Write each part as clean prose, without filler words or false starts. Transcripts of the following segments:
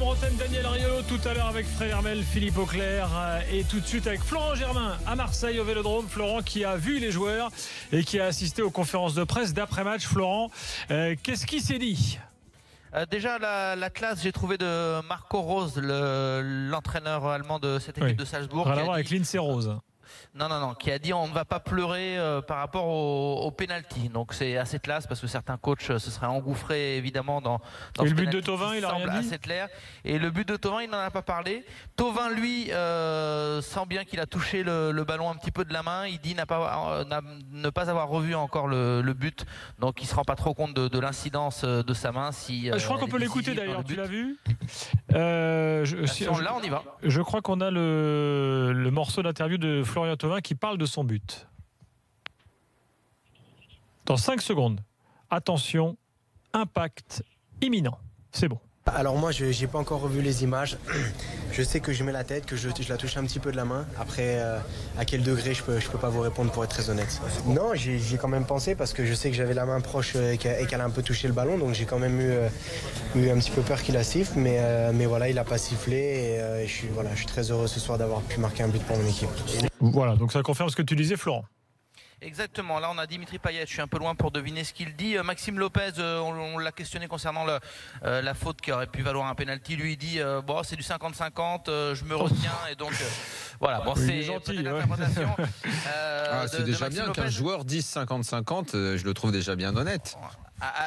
Jérôme Rotten, Daniel Riolo, tout à l'heure avec Fred Hermel, Philippe Auclair et tout de suite avec Florent Germain à Marseille au Vélodrome. Florent qui a vu les joueurs et qui a assisté aux conférences de presse d'après-match. Florent, qu'est-ce qui s'est dit ? Déjà la classe, j'ai trouvé de Marco Rose, l'entraîneur allemand de cette équipe de Salzbourg. Rien à voir avec Lindsay Rose. Non, qui a dit on ne va pas pleurer par rapport au penalty. Donc c'est assez classe parce que certains coachs se seraient engouffrés évidemment dans et le but de Thauvin, il a rien dit. Assez clair. Et le but de Thauvin, il n'en a pas parlé. Thauvin, lui, sent bien qu'il a touché le ballon un petit peu de la main. Il dit ne pas avoir revu encore le but. Donc il ne se rend pas trop compte de l'incidence de sa main. Je crois qu'on peut l'écouter d'ailleurs, tu l'as vu là, on y va. Je crois qu'on a le morceau d'interview de Florian Thauvin qui parle de son but. Dans 5 secondes. Attention, impact imminent. C'est bon. Alors moi, je n'ai pas encore revu les images. Je sais que je mets la tête, que je la touche un petit peu de la main. Après, à quel degré, je peux pas vous répondre pour être très honnête. Non, j'y ai quand même pensé parce que je sais que j'avais la main proche et qu'elle a un peu touché le ballon. Donc j'ai quand même eu un petit peu peur qu'il la siffle. Mais voilà, il n'a pas sifflé. Et je suis très heureux ce soir d'avoir pu marquer un but pour mon équipe. Voilà, donc ça confirme ce que tu disais, Florent. Exactement, là on a Dimitri Payet, je suis un peu loin pour deviner ce qu'il dit. Maxime Lopez, on l'a questionné concernant la faute qui aurait pu valoir un penalty. Lui il dit bon, c'est du 50-50, je me retiens et donc voilà, bon, c'est gentil. L'interprétation. C'est déjà bien qu'un joueur dise 50-50, je le trouve déjà bien honnête.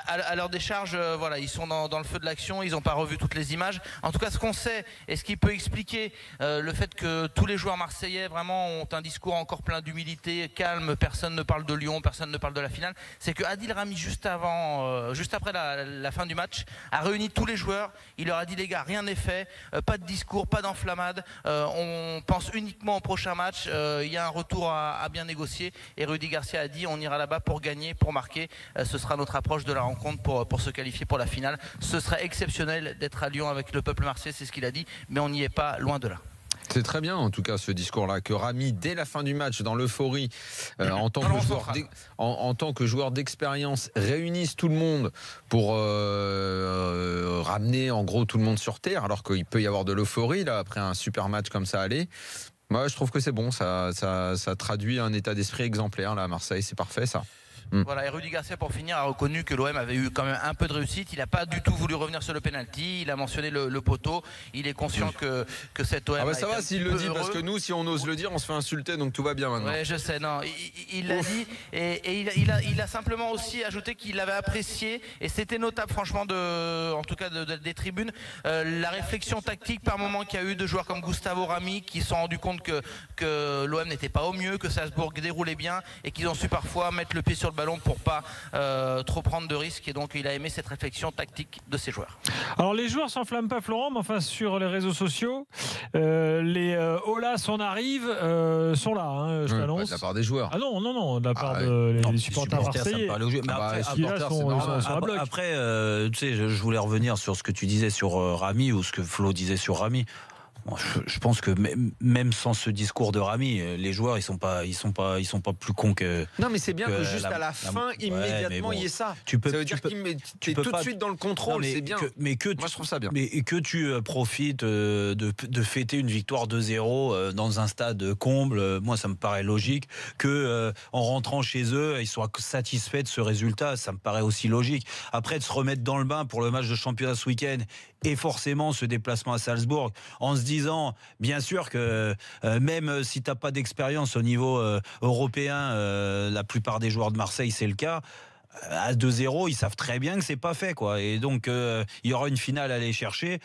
À leur décharge, voilà, ils sont dans le feu de l'action, ils n'ont pas revu toutes les images. En tout cas, ce qu'on sait et ce qui peut expliquer le fait que tous les joueurs marseillais vraiment ont un discours encore plein d'humilité, calme, personne ne parle de Lyon, personne ne parle de la finale, c'est que Adil Rami, juste après la fin du match, a réuni tous les joueurs. Il leur a dit les gars, rien n'est fait, pas de discours, pas d'enflammade, on pense uniquement au prochain match, il y a un retour à bien négocier. Et Rudy Garcia a dit on ira là-bas pour gagner, pour marquer, ce sera notre approche de la rencontre pour se qualifier pour la finale. Ce serait exceptionnel d'être à Lyon avec le peuple marseillais, c'est ce qu'il a dit, mais on n'y est pas, loin de là. C'est très bien en tout cas ce discours-là, que Rami, dès la fin du match, dans l'euphorie, en tant que joueur d'expérience, réunisse tout le monde pour ramener en gros tout le monde sur terre, alors qu'il peut y avoir de l'euphorie là après un super match comme ça aller. Moi je trouve que c'est bon, ça traduit un état d'esprit exemplaire là à Marseille, c'est parfait ça. Voilà, et Rudy Garcia pour finir a reconnu que l'OM avait eu quand même un peu de réussite. Il n'a pas du tout voulu revenir sur le penalty. Il a mentionné le poteau. Il est conscient que cette OM. Ah bah ça va s'il le dit, parce que nous, si on ose le dire, on se fait insulter, donc tout va bien maintenant. Ouais, je sais. Non, il l'a dit et il a simplement aussi ajouté qu'il avait apprécié, et c'était notable franchement en tout cas des tribunes, la réflexion tactique par moment qu'il y a eu de joueurs comme Gustavo Rami qui se sont rendus compte que l'OM n'était pas au mieux, que Salzbourg déroulait bien et qu'ils ont su parfois mettre le pied sur le ballon pour pas trop prendre de risques, et donc il a aimé cette réflexion tactique de ses joueurs. Alors les joueurs s'enflamment pas, Florent, mais enfin sur les réseaux sociaux les Olas on arrive sont là, hein, je t'annonce. Pas de la part des joueurs. Ah non, de la part des supporters marseillais. Après, tu sais, je voulais revenir sur ce que tu disais sur Rami, ou ce que Flo disait sur Rami. Bon, je pense que même sans ce discours de Rami, les joueurs ils sont pas plus cons que. Non, mais c'est bien que juste à la fin immédiatement il y ait ça. Ça veut dire qu'il est tout de suite dans le contrôle, c'est bien. Moi je trouve ça bien. Mais que tu profites de fêter une victoire 2-0 dans un stade comble, moi ça me paraît logique. Que en rentrant chez eux ils soient satisfaits de ce résultat, ça me paraît aussi logique. Après de se remettre dans le bain pour le match de championnat ce week-end et forcément ce déplacement à Salzbourg, en se disant bien sûr que même si tu n'as pas d'expérience au niveau européen, la plupart des joueurs de Marseille c'est le cas, à 2-0 ils savent très bien que c'est pas fait quoi. Et donc il y aura une finale à aller chercher.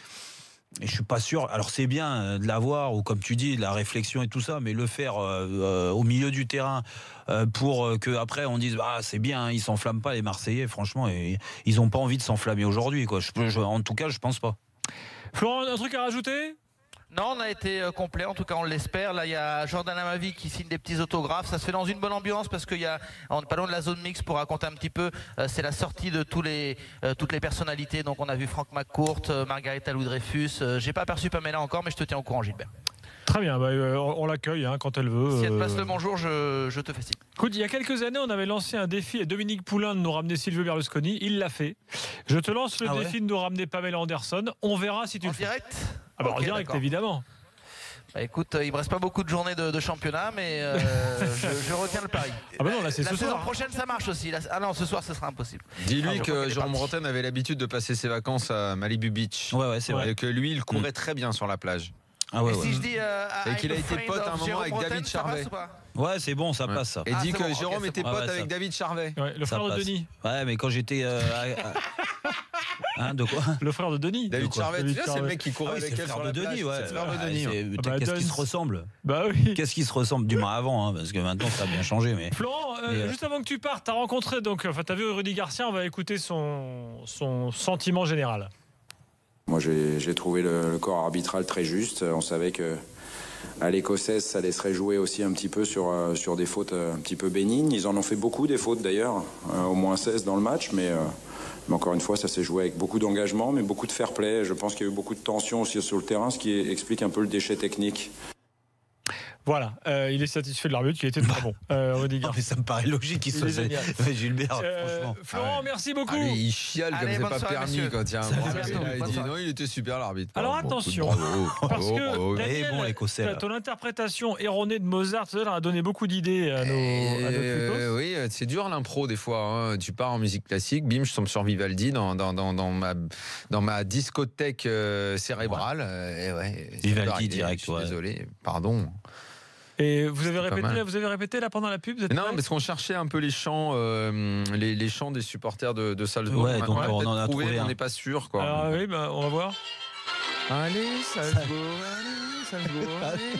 Et je suis pas sûr. Alors c'est bien de l'avoir, ou comme tu dis, la réflexion et tout ça, mais le faire au milieu du terrain pour que après on dise c'est bien, hein, ils s'enflamment pas les Marseillais. Franchement, ils ont pas envie de s'enflammer aujourd'hui, quoi. En tout cas, je pense pas. Florent, un truc à rajouter ? Non, on a été complet, en tout cas on l'espère. Là il y a Jordan Amavi qui signe des petits autographes. Ça se fait dans une bonne ambiance parce qu'on n'est pas loin de la zone mixte. Pour raconter un petit peu, c'est la sortie de toutes les personnalités. Donc on a vu Franck McCourt, Margarita Louis-Dreyfus. J'ai pas aperçu Pamela encore, mais je te tiens au courant, Gilbert. Très bien, on l'accueille quand elle veut. Si elle passe le bonjour, je te fais signe. Écoute, il y a quelques années, on avait lancé un défi à Dominique Poulain de nous ramener Silvio Berlusconi. Il l'a fait. Je te lance le défi de nous ramener Pamela Anderson. On verra si tu le fais. En direct en direct, évidemment. Bah écoute, il me reste pas beaucoup de journées de championnat, mais je retiens le pari. Non, là, c'est la ce saison soir. prochaine, ça marche aussi. Non, ce soir, ce sera impossible. Dis-lui que Jérôme Bretagne avait l'habitude de passer ses vacances à Malibu Beach. Ouais, c'est vrai. Et que lui, il courait très bien sur la plage. Et si je dis et qu'il a été pote à un moment avec David Charvet. Ouais, c'est bon, ça passe ça. Et dit que bon, Jérôme était pote avec ça... David Charvet. Le frère de Denis. Ouais, mais quand j'étais. De quoi? Le frère de Denis. David Charvet, c'est le mec qui courait avec elle sur la plage. C'est le frère de Denis. Qu'est-ce qui se ressemble? Bah oui. Qu'est-ce qui se ressemble du moins avant, parce que maintenant ça a bien changé. Mais Florent, juste avant que tu partes, t'as rencontré t'as vu Rudy Garcia. On va écouter son sentiment général. Moi, j'ai trouvé le corps arbitral très juste. On savait que à l'Écossaise, ça laisserait jouer aussi un petit peu sur des fautes un petit peu bénignes. Ils en ont fait beaucoup des fautes d'ailleurs, au moins 16 dans le match, mais encore une fois, ça s'est joué avec beaucoup d'engagement, mais beaucoup de fair play. Je pense qu'il y a eu beaucoup de tension aussi sur le terrain, ce qui explique un peu le déchet technique. Voilà, il est satisfait de l'arbitre, qui était très bon. Rudy Garcia. Mais ça me paraît logique qu'il soit Gilbert, franchement. Florent, merci beaucoup. Il chiale comme c'est pas permis messieurs. quand il y a un il dit non, il était super l'arbitre. Alors attention, parce que Daniel, ton interprétation erronée de Mozart a donné beaucoup d'idées à nos oui, c'est dur l'impro des fois. Tu pars en musique classique, bim, je tombe sur Vivaldi dans ma discothèque cérébrale. Vivaldi direct, je suis désolé, pardon. Et vous avez répété là pendant la pub? Non, parce qu'on cherchait un peu les chants, les chants des supporters de Salzbourg. Ouais, donc on en a trouvé. On n'est pas sûr, quoi. Alors oui, on va voir. Allez, Salzbourg, allez, Salzbourg, allez,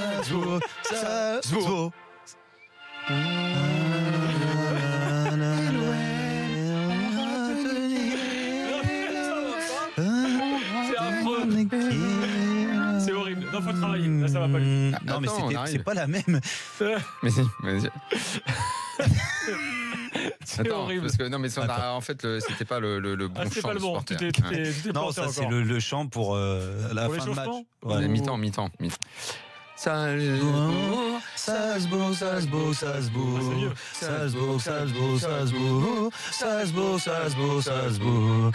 Salzbourg, Salzbourg. C'est horrible. Non, faut travailler. Là, ça va pas. Non, mais c'est pas la même. Mais si. C'est horrible. Parce que non, mais en fait, c'était pas le bon chant. C'est pas le bon. Non, ça c'est le chant pour la fin de match. Ouais. Mi-temps. Salzbourg, Salzbourg, Salzbourg, Salzbourg, Salzbourg, Salzbourg, Salzbourg, Salzbourg, Salzbourg, Salzbourg,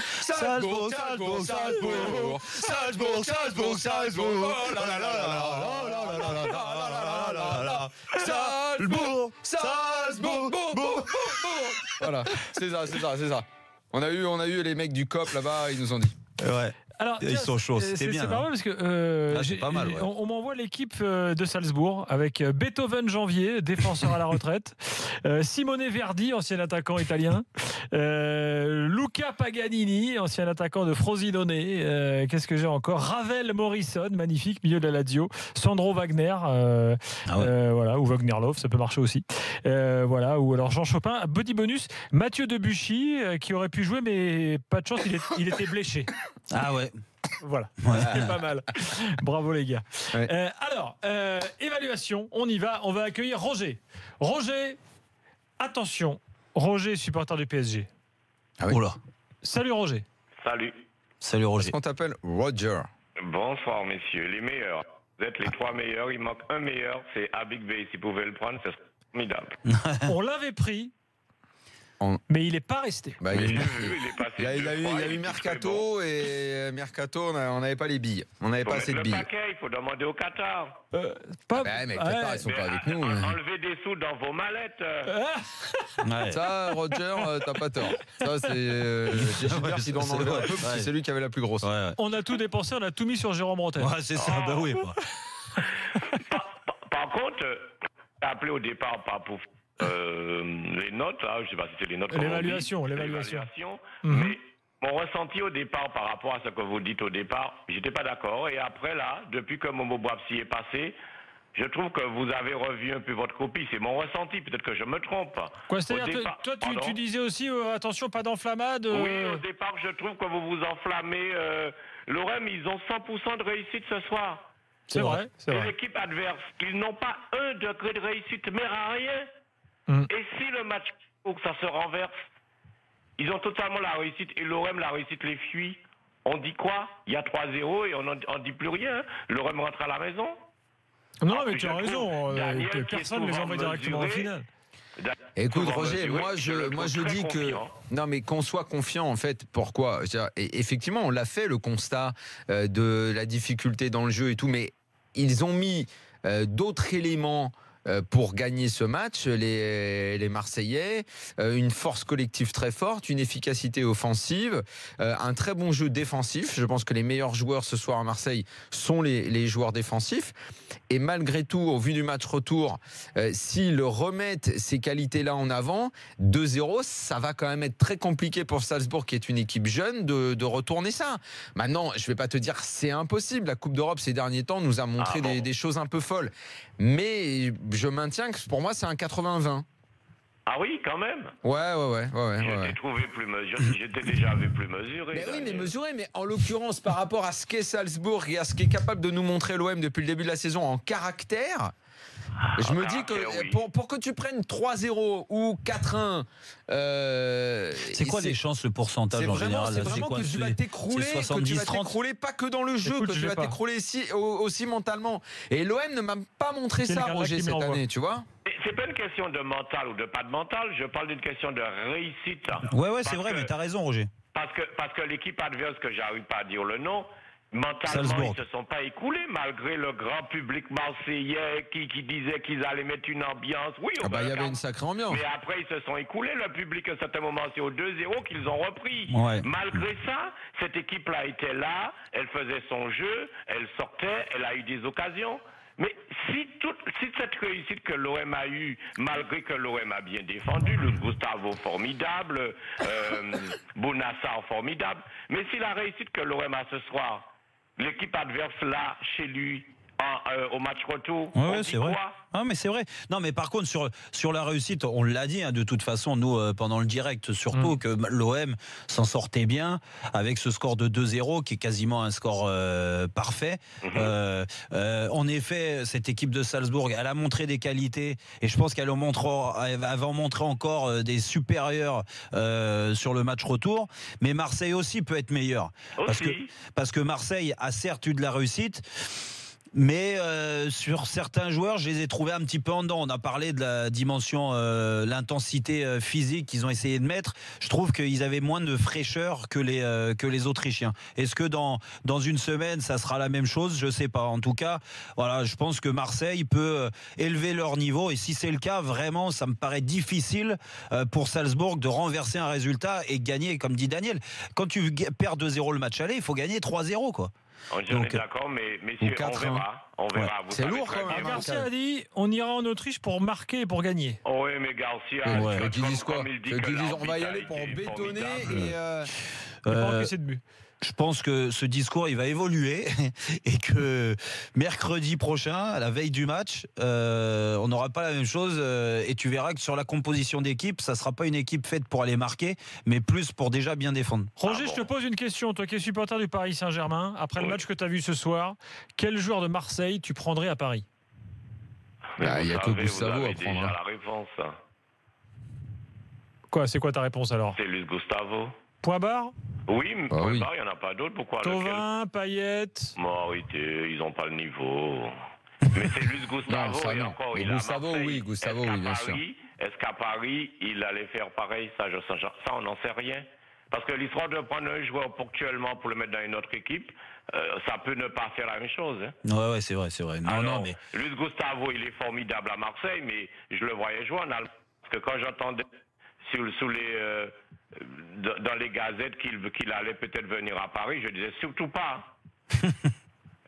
Salzbourg, Salzbourg, Salzbourg, Salzbourg, Salzbourg, Salzbourg, Salzbourg, Salzbourg. Voilà, c'est ça. On a eu les mecs du COP là-bas, ils nous ont dit. Ouais. Alors, ils sont chauds, c'était bien. C'est pas mal parce que c'est pas mal, ouais. on m'envoie l'équipe de Salzbourg avec Beethoven Janvier, défenseur à la retraite, Simone Verdi, ancien attaquant italien, Luca Paganini, ancien attaquant de Frosinone, qu'est-ce que j'ai encore, Ravel Morrison, magnifique, milieu de la Lazio, Sandro Wagner, voilà, ou Wagner Love, ça peut marcher aussi, voilà, ou alors Jean Chopin, Body Bonus, Mathieu Debuchy, qui aurait pu jouer mais pas de chance, il était bléché. Ah ouais. Voilà, c'est pas mal. Bravo les gars. Ouais. Alors, évaluation, on y va. On va accueillir Roger. Roger, attention. Roger, supporter du PSG. Ah oui. Oula. Salut Roger. Salut Roger. Est-ce qu'on t'appelle Roger? Bonsoir messieurs, les meilleurs. Vous êtes les 3 meilleurs. Il manque un meilleur, c'est Abig Bey. Si vous pouvez le prendre, c'est formidable. On l'avait pris. Mais il n'est pas resté. Bah, il y a eu Mercato et Mercato, on n'avait pas les billes. On n'avait pas assez de billes. Le paquet, il faut demamer au Qatar. Mais Qatar, ils sont pas avec nous. Enlevez des sous dans vos mallettes. Ça, Roger, t'as pas tort. Ça, c'est Gilbert qui doit en enlever un peu parce que c'est lui qui avait la plus grosse. On a tout dépensé, on a tout mis sur Jérôme Bretagne. Ouais, c'est ça, bah oui. Par contre, t'as appelé au départ pas pour les notes, là, je ne sais pas si c'est les notes. L'évaluation. Mais mon ressenti au départ par rapport à ce que vous dites au départ, j'étais pas d'accord. Et après là, depuis que Momo Boapsi est passé, je trouve que vous avez revu un peu votre copie. C'est mon ressenti, peut-être que je me trompe. Quoi, c'est-à-dire, toi tu disais aussi, attention, pas d'enflammade. Oui, au départ, je trouve que vous vous enflammez. L'ORM, ils ont 100% de réussite ce soir. C'est vrai. Et l'équipe adverse, ils n'ont pas 1 degré de réussite, mais à rien. Et si le match où ça se renverse, ils ont totalement la réussite et l'OM la réussite les fuit. On dit quoi? Il y a 3-0 et on n'en dit plus rien. L'OM rentre à la maison. Non, mais tu as raison. Personne ne les envoie directement au final. Écoute Roger, moi je dis que non mais qu'on soit confiant en fait. Pourquoi? Effectivement, on l'a fait le constat de la difficulté dans le jeu et tout, mais ils ont mis d'autres éléments pour gagner ce match, les Marseillais, une force collective très forte, une efficacité offensive, un très bon jeu défensif. Je pense que les meilleurs joueurs ce soir à Marseille sont les joueurs défensifs. Et malgré tout, au vu du match retour, s'ils remettent ces qualités-là en avant, 2-0, ça va quand même être très compliqué pour Salzbourg, qui est une équipe jeune, de retourner ça. Maintenant, je ne vais pas te dire c'est impossible. La Coupe d'Europe ces derniers temps nous a montré des choses un peu folles. Mais je maintiens que pour moi c'est un 80-20. Ah oui, quand même. Ouais. J'étais trouvé plus mesuré. J'étais déjà vu plus mesuré. Mais oui, mais mesuré. Mais en l'occurrence, par rapport à ce qu'est Salzbourg et à ce qu'est capable de nous montrer l'OM depuis le début de la saison en caractère, je me dis que pour que tu prennes 3-0 ou 4-1, c'est quoi les chances, le pourcentage en général? C'est vraiment que tu vas t'écrouler, pas que dans le jeu, que tu vas t'écrouler aussi mentalement. Et l'OM ne m'a pas montré ça, Roger, cette année, tu vois. C'est pas une question de mental ou de pas de mental, je parle d'une question de réussite. Ouais, c'est vrai, mais t'as raison, Roger. Parce que l'équipe adverse, que j'arrive pas à dire le nom, mentalement, Salzbourg, ils se sont pas écoulés malgré le grand public marseillais qui disait qu'ils allaient mettre une ambiance. Oui, il y avait une sacrée ambiance. Mais après, ils se sont écoulés. Le public, à un certain moment, c'est au 2-0 qu'ils ont repris. Ouais. Malgré ça, cette équipe-là était là, elle faisait son jeu, elle sortait, elle a eu des occasions. Mais si cette réussite que l'OM a eue, malgré que l'OM a bien défendu, le Gustavo formidable, Bounassar formidable, mais si la réussite que l'OM a ce soir, l'équipe adverse là, chez lui, au match retour, c'est vrai. Ah, mais c'est vrai. Non, mais par contre, sur la réussite, on l'a dit, de toute façon, nous, pendant le direct, surtout, que l'OM s'en sortait bien avec ce score de 2-0, qui est quasiment un score parfait. En effet, cette équipe de Salzbourg, elle a montré des qualités, et je pense qu'elle va en montrer encore des supérieurs sur le match retour. Mais Marseille aussi peut être meilleur. Parce que Marseille a certes eu de la réussite, mais sur certains joueurs, je les ai trouvés un petit peu en dedans. On a parlé de la dimension, l'intensité physique qu'ils ont essayé de mettre. Je trouve qu'ils avaient moins de fraîcheur que les Autrichiens. Est-ce que dans une semaine, ça sera la même chose? Je sais pas. En tout cas, voilà, je pense que Marseille peut élever leur niveau. Et si c'est le cas, vraiment, ça me paraît difficile pour Salzbourg de renverser un résultat et gagner, comme dit Daniel. Quand tu perds 2-0 le match aller, il faut gagner 3-0, quoi. On est d'accord, mais messieurs, on verra. C'est lourd quand même. Garcia a dit on ira en Autriche pour marquer et pour gagner. Oui, mais Garcia, qu'ils disent quoi? Qu'ils disent on va y aller pour bétonner et pas encaisser de but. Je pense que ce discours, il va évoluer et que mercredi prochain, à la veille du match, on n'aura pas la même chose et tu verras que sur la composition d'équipe, ça ne sera pas une équipe faite pour aller marquer, mais plus pour déjà bien défendre. Roger, je te pose une question. Toi qui es supporter du Paris Saint-Germain, après le match que tu as vu ce soir, quel joueur de Marseille tu prendrais à Paris? Il n'y a que Gustavo à prendre. La réponse. Quoi, c'est quoi ta réponse alors? C'est Luis Gustavo. Point barre? Oui, mais point barre, il n'y en a pas d'autres. Pourquoi? Thauvin, Payet. Arrêtez, ils n'ont pas le niveau. Mais c'est Luis Gustavo. Non, et encore, Gustavo, oui, bien sûr. Est-ce qu'à Paris, il allait faire pareil? Ça, on n'en sait rien. Parce que l'histoire de prendre un joueur ponctuellement pour le mettre dans une autre équipe, ça peut ne pas faire la même chose. Ouais, c'est vrai. Non, mais Luis Gustavo, il est formidable à Marseille, mais je le voyais jouer en Allemagne. Parce que quand j'entendais dans les gazettes qu'il allait peut-être venir à Paris, je disais surtout pas.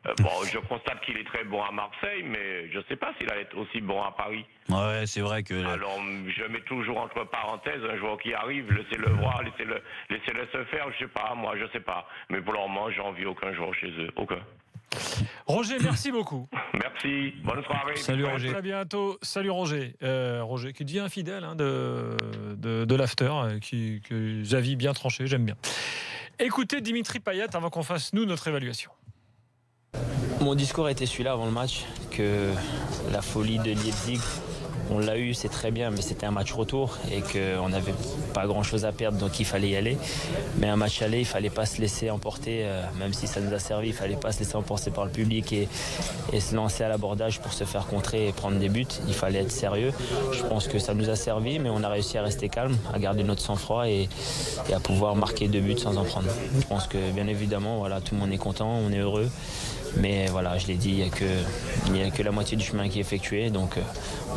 Je constate qu'il est très bon à Marseille, mais je ne sais pas s'il va être aussi bon à Paris. Ouais, c'est vrai que... Alors, je mets toujours entre parenthèses un joueur qui arrive, laissez-le voir, laissez-le se faire, je sais pas. Mais pour le moment, j'envie aucun joueur chez eux, aucun. Roger, merci beaucoup. Merci, bonne soirée. Salut Roger. À bientôt. Salut Roger. Roger qui devient fidèle de l'after, que Xavi bien tranché, j'aime bien. Écoutez Dimitri Payet avant qu'on fasse nous notre évaluation. Mon discours était celui-là avant le match, que la folie de Leipzig On l'a eu, c'est très bien, mais c'était un match retour et qu'on n'avait pas grand-chose à perdre, donc il fallait y aller. Mais un match aller, il ne fallait pas se laisser emporter, même si ça nous a servi, il ne fallait pas se laisser emporter par le public et se lancer à l'abordage pour se faire contrer et prendre des buts. Il fallait être sérieux. Je pense que ça nous a servi, mais on a réussi à rester calme, à garder notre sang-froid et à pouvoir marquer 2 buts sans en prendre. Je pense que bien évidemment, voilà, tout le monde est content, on est heureux. Mais voilà, je l'ai dit, il n'y a que la moitié du chemin qui est effectué. Donc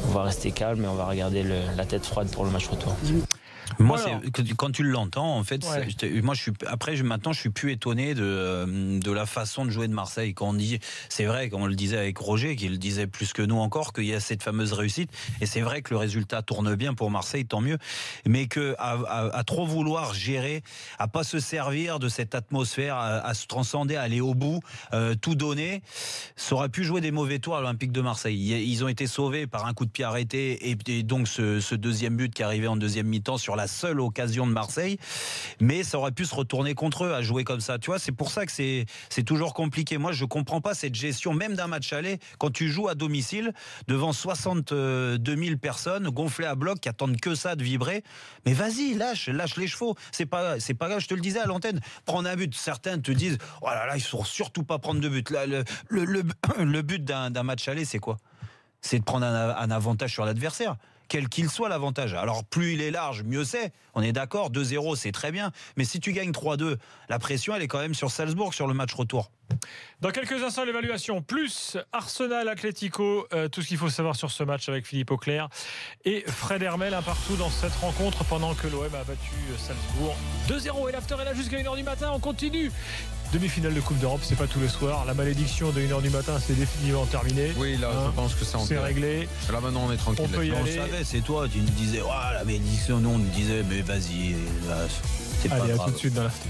on va rester calme et on va regarder la tête froide pour le match retour. Moi, quand tu l'entends, en fait, moi, maintenant, je suis plus étonné de la façon de jouer de Marseille. Quand on dit, c'est vrai, comme on le disait avec Roger, qui le disait plus que nous encore, qu'il y a cette fameuse réussite. Et c'est vrai que le résultat tourne bien pour Marseille, tant mieux. Mais à trop vouloir gérer, à pas se servir de cette atmosphère, à se transcender, à aller au bout, tout donner, ça aurait pu jouer des mauvais tours à l'Olympique de Marseille. Ils ont été sauvés par un coup de pied arrêté et donc ce deuxième but qui arrivait en deuxième mi-temps sur la seule occasion de Marseille, mais ça aurait pu se retourner contre eux à jouer comme ça. Tu vois, c'est pour ça que c'est toujours compliqué. Moi, je comprends pas cette gestion, même d'un match aller, quand tu joues à domicile devant 62 000 personnes gonflées à bloc qui attendent que ça de vibrer. Mais vas-y, lâche les chevaux. C'est pas grave. Je te le disais à l'antenne. Prendre un but. Certains te disent, oh là là, il faut surtout pas prendre de but. Là, le but d'un match aller, c'est quoi? C'est de prendre un avantage sur l'adversaire. Quel qu'il soit l'avantage. Alors plus il est large, mieux c'est. On est d'accord, 2-0 c'est très bien. Mais si tu gagnes 3-2, la pression elle est quand même sur Salzbourg sur le match retour. Dans quelques instants, l'évaluation plus Arsenal Atlético, tout ce qu'il faut savoir sur ce match avec Philippe Auclair et Fred Hermel, un partout dans cette rencontre pendant que l'OM a battu Salzbourg 2-0 et l'after est là jusqu'à 1h du matin. On continue. Demi-finale de Coupe d'Europe, c'est pas tous les soirs. La malédiction de 1h du matin, c'est définitivement terminé. Oui, là, je pense que c'est réglé. Là, maintenant, on est tranquille. On peut y aller. On savait, c'est toi, tu nous disais, la malédiction, nous, on nous disait, mais vas-y, c'est pas grave. Allez, à tout de suite dans l'after.